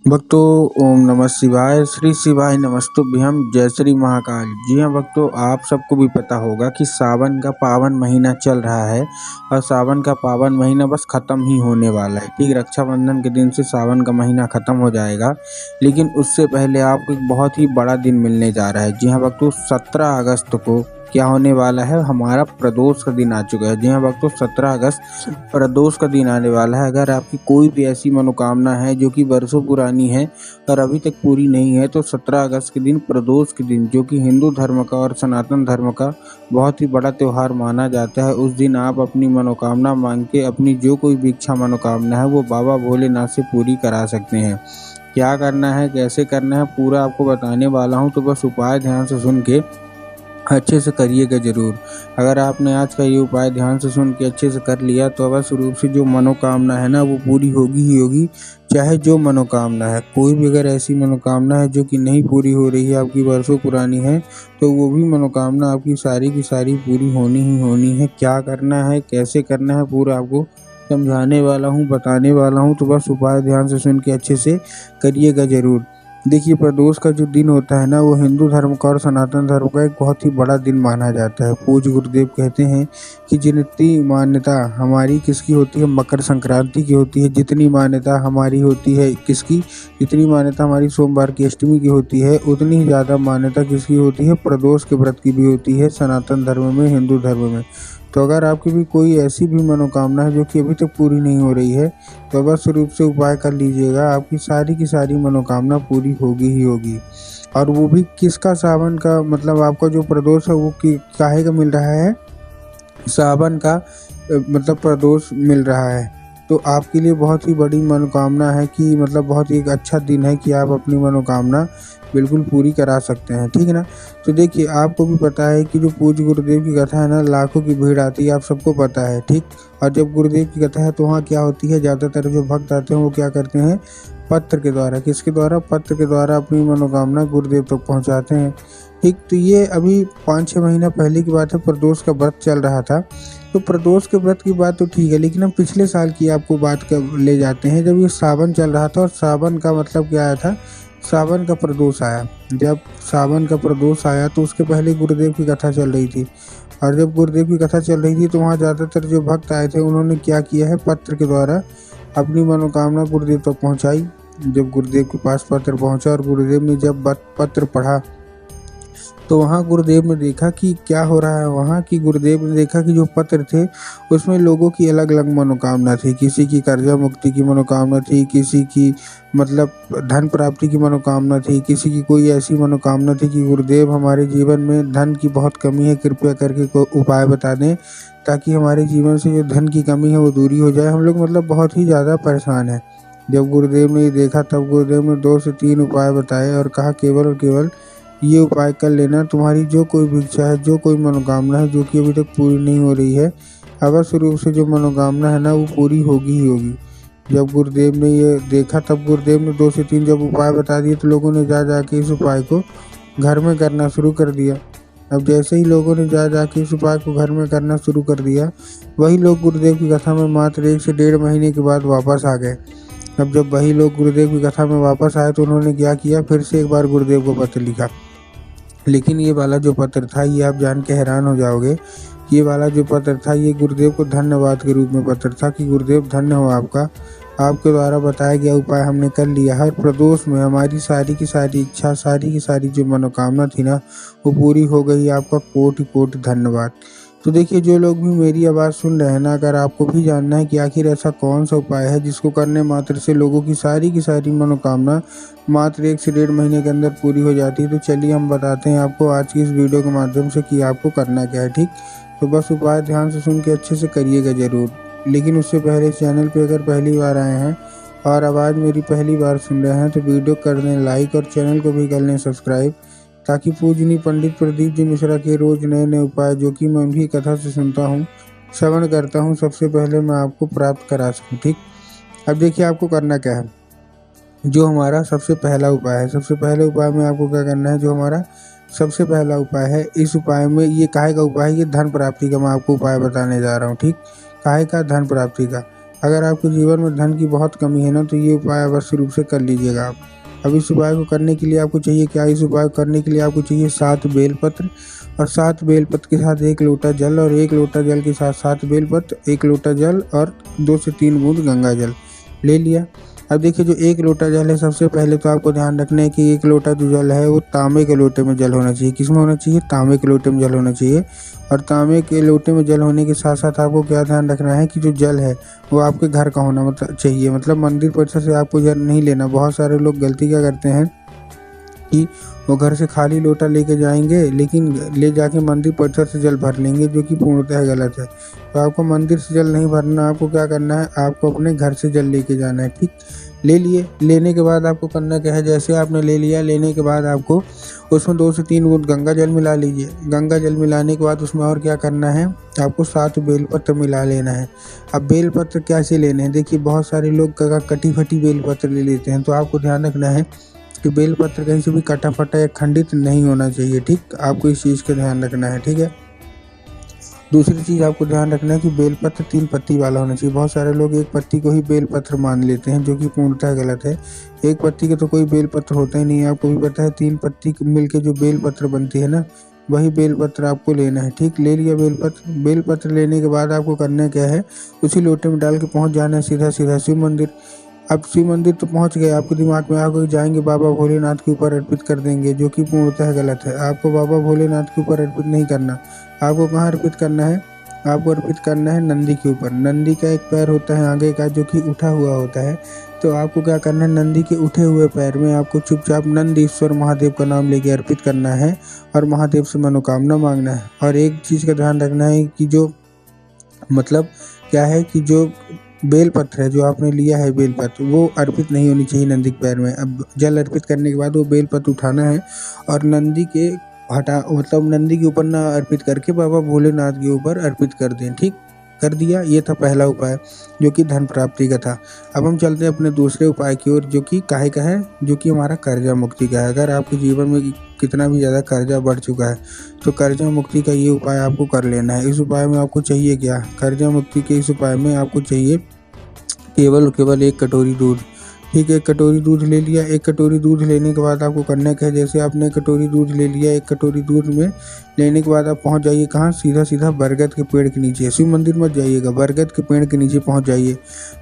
भक्तों, ओम नमः शिवाय। श्री शिवाय नमस्तुभ्यम। जय श्री महाकाल। जी हाँ भक्तों, आप सबको भी पता होगा कि सावन का पावन महीना चल रहा है और सावन का पावन महीना बस ख़त्म ही होने वाला है। ठीक, रक्षाबंधन के दिन से सावन का महीना ख़त्म हो जाएगा, लेकिन उससे पहले आपको एक बहुत ही बड़ा दिन मिलने जा रहा है। जी हाँ भक्तों, 17 अगस्त को क्या होने वाला है, हमारा प्रदोष का दिन आ चुका है। जी हाँ भक्तों, 17 अगस्त प्रदोष का दिन आने वाला है। अगर आपकी कोई भी ऐसी मनोकामना है जो कि वर्षों पुरानी है और अभी तक पूरी नहीं है, तो 17 अगस्त के दिन, प्रदोष के दिन, जो कि हिंदू धर्म का और सनातन धर्म का बहुत ही बड़ा त्यौहार माना जाता है, उस दिन आप अपनी मनोकामना मांग के अपनी जो कोई भी इच्छा मनोकामना है वो बाबा भोलेनाथ से पूरी करा सकते हैं। क्या करना है, कैसे करना है, पूरा आपको बताने वाला हूँ, तो बस उपाय ध्यान से सुन के अच्छे से करिएगा ज़रूर। अगर आपने आज का ये उपाय ध्यान से सुन के अच्छे से कर लिया तो अवश्य रूप से जो मनोकामना है ना वो पूरी होगी ही होगी, चाहे जो मनोकामना है। कोई भी अगर ऐसी मनोकामना है जो कि नहीं पूरी हो रही है, आपकी वर्षों पुरानी है, तो वो भी मनोकामना आपकी सारी की सारी पूरी होनी ही होनी है। क्या करना है, कैसे करना है, पूरा आपको समझाने वाला हूँ, बताने वाला हूँ, तो बस उपाय ध्यान से सुन के अच्छे से करिएगा ज़रूर। देखिए, प्रदोष का जो दिन होता है ना, वो हिंदू धर्म का और सनातन धर्म का एक बहुत ही बड़ा दिन माना जाता है। पूज्य गुरुदेव कहते हैं कि जितनी मान्यता हमारी किसकी होती है, मकर संक्रांति की होती है, जितनी मान्यता हमारी होती है किसकी, जितनी मान्यता हमारी सोमवार की अष्टमी की होती है, उतनी ही ज़्यादा मान्यता किसकी होती है, प्रदोष के व्रत की भी होती है सनातन धर्म में, हिंदू धर्म में। तो अगर आपकी भी कोई ऐसी भी मनोकामना है जो कि अभी तक पूरी नहीं हो रही है, तो अवश्य रूप से उपाय कर लीजिएगा, आपकी सारी की सारी मनोकामना पूरी होगी ही होगी। और वो भी किसका, सावन का, मतलब आपका जो प्रदोष है वो काहे का मिल रहा है, सावन का मतलब प्रदोष मिल रहा है। तो आपके लिए बहुत ही बड़ी मनोकामना है कि मतलब बहुत ही एक अच्छा दिन है कि आप अपनी मनोकामना बिल्कुल पूरी करा सकते हैं, ठीक है ना। तो देखिए, आपको भी पता है कि जो पूज्य गुरुदेव की कथा है ना, लाखों की भीड़ आती है, आप सबको पता है, ठीक। और जब गुरुदेव की कथा है तो वहाँ क्या होती है, ज़्यादातर जो भक्त आते हैं वो क्या करते हैं, पत्र के द्वारा, किसके द्वारा, पत्र के द्वारा अपनी मनोकामना गुरुदेव तक पहुँचाते हैं, ठीक। तो ये अभी 5-6 महीना पहले की बात है, प्रदोष का व्रत चल रहा था। तो प्रदोष के व्रत की बात तो ठीक है, लेकिन हम पिछले साल की आपको बात कर ले जाते हैं, जब ये सावन चल रहा था। और सावन का मतलब क्या आया था, सावन का प्रदोष आया। जब सावन का प्रदोष आया तो उसके पहले गुरुदेव की कथा चल रही थी। और जब गुरुदेव की कथा चल रही थी तो वहाँ ज़्यादातर जो भक्त आए थे उन्होंने क्या किया है, पत्र के द्वारा अपनी मनोकामना गुरुदेव तक पहुँचाई। जब गुरुदेव के पास पत्र पहुँचा और गुरुदेव ने जब पत्र पढ़ा तो वहाँ गुरुदेव ने देखा कि क्या हो रहा है, वहाँ की गुरुदेव ने देखा कि जो पत्र थे उसमें लोगों की अलग अलग मनोकामना थी। किसी की कर्जा मुक्ति की मनोकामना थी, किसी की मतलब धन प्राप्ति की मनोकामना थी, किसी की कोई ऐसी मनोकामना थी कि गुरुदेव हमारे जीवन में धन की बहुत कमी है, कृपया करके कोई उपाय बता दें ताकि हमारे जीवन से जो धन की कमी है वो दूरी हो जाए, हम लोग मतलब बहुत ही ज़्यादा परेशान हैं। जब गुरुदेव ने ये देखा तब गुरुदेव ने 2 से 3 उपाय बताए और कहा केवल और केवल ये उपाय कर लेना, तुम्हारी जो कोई भी इच्छा है, जो कोई मनोकामना है जो कि अभी तक पूरी नहीं हो रही है, अवश्य रूप से जो मनोकामना है ना वो पूरी होगी ही होगी। जब गुरुदेव ने ये देखा तब गुरुदेव ने 2 से 3 जब उपाय बता दिए तो लोगों ने जा के इस उपाय को घर में करना शुरू कर दिया। अब जैसे ही लोगों ने जा के इस उपाय को घर में करना शुरू कर दिया, वही लोग गुरुदेव की कथा में मात्र 1 से 1.5 महीने के बाद वापस आ गए। अब जब वही लोग गुरुदेव की कथा में वापस आए तो उन्होंने क्या किया, फिर से एक बार गुरुदेव को पत्र लिखा। लेकिन ये वाला जो पत्र था, ये आप जान के हैरान हो जाओगे, ये वाला जो पत्र था ये गुरुदेव को धन्यवाद के रूप में पत्र था कि गुरुदेव धन्य हो आपका, आपके द्वारा बताया गया उपाय हमने कर लिया है। प्रदोष में हमारी सारी की सारी इच्छा, सारी की सारी जो मनोकामना थी ना वो पूरी हो गई, आपका कोटि कोटि धन्यवाद। तो देखिए, जो लोग भी मेरी आवाज़ सुन रहे हैं ना, अगर आपको भी जानना है कि आखिर ऐसा कौन सा उपाय है जिसको करने मात्र से लोगों की सारी मनोकामना मात्र 1 से 1.5 महीने के अंदर पूरी हो जाती है, तो चलिए हम बताते हैं आपको आज की इस वीडियो के माध्यम से कि आपको करना क्या है, ठीक। तो बस उपाय ध्यान से सुन के अच्छे से करिएगा ज़रूर। लेकिन उससे पहले चैनल पे अगर पहली बार आए हैं और आवाज़ मेरी पहली बार सुन रहे हैं तो वीडियो कर दें लाइक और चैनल को भी कर लें सब्सक्राइब, ताकि पूजनीय पंडित प्रदीप जी मिश्रा के रोज़ नए नए उपाय जो कि मैं उनकी कथा से सुनता हूँ, श्रवण करता हूँ, सबसे पहले मैं आपको प्राप्त करा सकूँ, ठीक। अब देखिए, आपको करना क्या है। जो हमारा सबसे पहला उपाय है, सबसे पहले उपाय में आपको क्या करना है, जो हमारा सबसे पहला उपाय है, इस उपाय में ये काहे का उपाय है, ये धन प्राप्ति का मैं आपको उपाय बताने जा रहा हूँ, ठीक। काहे का, धन प्राप्ति का। अगर आपके जीवन में धन की बहुत कमी है ना, तो ये उपाय अवश्य रूप से कर लीजिएगा आप। अब इस उपाय को करने के लिए आपको चाहिए क्या? इस उपाय को करने के लिए आपको चाहिए 7 बेलपत्र, और 7 बेलपत्र के साथ 1 लोटा जल, और 1 लोटा जल के साथ 7 बेलपत्र, 1 लोटा जल और 2 से 3 बूंद गंगा जल ले लिया। अब देखिए, जो 1 लोटा जल है, सबसे पहले तो आपको ध्यान रखना है कि 1 लोटा जो जल है वो तांबे के लोटे में जल होना चाहिए। किस में होना चाहिए? तांबे के लोटे में जल होना चाहिए। और तांबे के लोटे में जल होने के साथ साथ आपको क्या ध्यान रखना है कि जो जल है वो आपके घर का होना चाहिए। मतलब मंदिर परिसर से आपको जल नहीं लेना। बहुत सारे लोग गलती क्या करते हैं कि वो घर से खाली लोटा लेके जाएंगे, लेकिन ले जाके मंदिर परिसर से जल भर लेंगे, जो कि पूर्णतः गलत है। तो आपको मंदिर से जल नहीं भरना, आपको क्या करना है, आपको अपने घर से जल लेके जाना है। ठीक, ले लिए। लेने के बाद आपको करना क्या है, जैसे आपने ले लिया, लेने के बाद आपको उसमें 2 से 3 बूंद गंगा जल मिला लीजिए। गंगा जल मिलाने के बाद उसमें और क्या करना है, आपको 7 बेलपत्र मिला लेना है। अब बेलपत्र कैसे लेने हैं? देखिए, बहुत सारे लोग कटी फटी बेलपत्र ले लेते हैं, तो आपको ध्यान रखना है कि बेलपत्र कहीं से भी कटा फटा या खंडित नहीं होना चाहिए। ठीक, आपको इस चीज़ का ध्यान रखना है। ठीक है। दूसरी चीज़ आपको ध्यान रखना है कि बेलपत्र 3 पत्ती वाला होना चाहिए। बहुत सारे लोग 1 पत्ती को ही बेलपत्र मान लेते हैं, जो कि पूर्णतः गलत है। 1 पत्ती के तो कोई बेलपत्र होता ही नहीं है। आपको भी पता है, 3 पत्ती मिलके जो बेलपत्र बनती है ना, वही बेलपत्र आपको लेना है। ठीक, ले लिया बेलपत्र। बेलपत्र लेने के बाद आपको करना क्या है, उसी लोटे में डाल के पहुँच जाना है सीधा सीधा शिव मंदिर। अब शिव मंदिर तो पहुंच गए, आपके दिमाग में आगे जाएंगे बाबा भोलेनाथ के ऊपर अर्पित कर देंगे, जो कि पूर्णतः गलत है। आपको बाबा भोलेनाथ के ऊपर अर्पित नहीं करना। आपको कहाँ अर्पित करना है? आपको अर्पित करना है नंदी के ऊपर। नंदी का एक पैर होता है आगे का, जो कि उठा हुआ होता है। तो आपको क्या करना है, नंदी के उठे हुए पैर में आपको चुपचाप नंदीश्वर महादेव का नाम लेके अर्पित करना है और महादेव से मनोकामना मांगना है। और एक चीज़ का ध्यान रखना है कि जो मतलब क्या है कि जो बेलपत्र है, जो आपने लिया है बेलपत्र, वो अर्पित नहीं होनी चाहिए नंदी के पैर में। अब जल अर्पित करने के बाद वो बेलपत्र उठाना है और नंदी के नंदी के ऊपर ना अर्पित करके बाबा भोलेनाथ के ऊपर अर्पित कर दें। ठीक, कर दिया। ये था पहला उपाय, जो कि धन प्राप्ति का था। अब हम चलते हैं अपने दूसरे उपाय की ओर, जो कि काहे का है, जो कि हमारा कर्जा मुक्ति का है। अगर आपके जीवन में कितना भी ज़्यादा कर्जा बढ़ चुका है, तो कर्जा मुक्ति का ये उपाय आपको कर लेना है। इस उपाय में आपको चाहिए क्या? कर्जा मुक्ति के इस उपाय में आपको चाहिए केवल 1 कटोरी दूध। ठीक है, 1 कटोरी दूध ले लिया। 1 कटोरी दूध लेने के बाद आपको करना क्या है, जैसे आपने 1 कटोरी दूध ले लिया, 1 कटोरी दूध में लेने के बाद आप पहुंच जाइए कहाँ, सीधा सीधा बरगद के पेड़ के नीचे। शिव मंदिर मत जाइएगा, बरगद के पेड़ के नीचे पहुंच जाइए।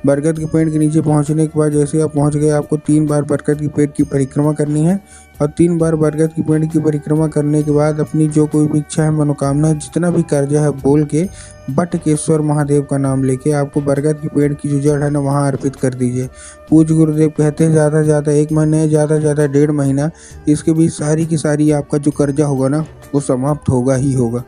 बरगद के पेड़ के नीचे पहुंचने के बाद जैसे आप पहुंच गए, आपको 3 बार बरगद के पेड़ की परिक्रमा करनी है। और 3 बार बरगद के पेड़ की परिक्रमा करने के बाद अपनी जो कोई भी इच्छा है, मनोकामना है, जितना भी कर्जा है, बोल के बटकेश्वर महादेव का नाम लेके आपको बरगद के पेड़ की जो जड़ है ना, वहाँ अर्पित कर दीजिए। पूज्य गुरुदेव कहते हैं ज़्यादा से ज़्यादा 1 महीना है, ज़्यादा से ज़्यादा 1.5 महीना, इसके बीच सारी की सारी आपका जो कर्जा होगा ना, वो समाप्त होगा ही होगा।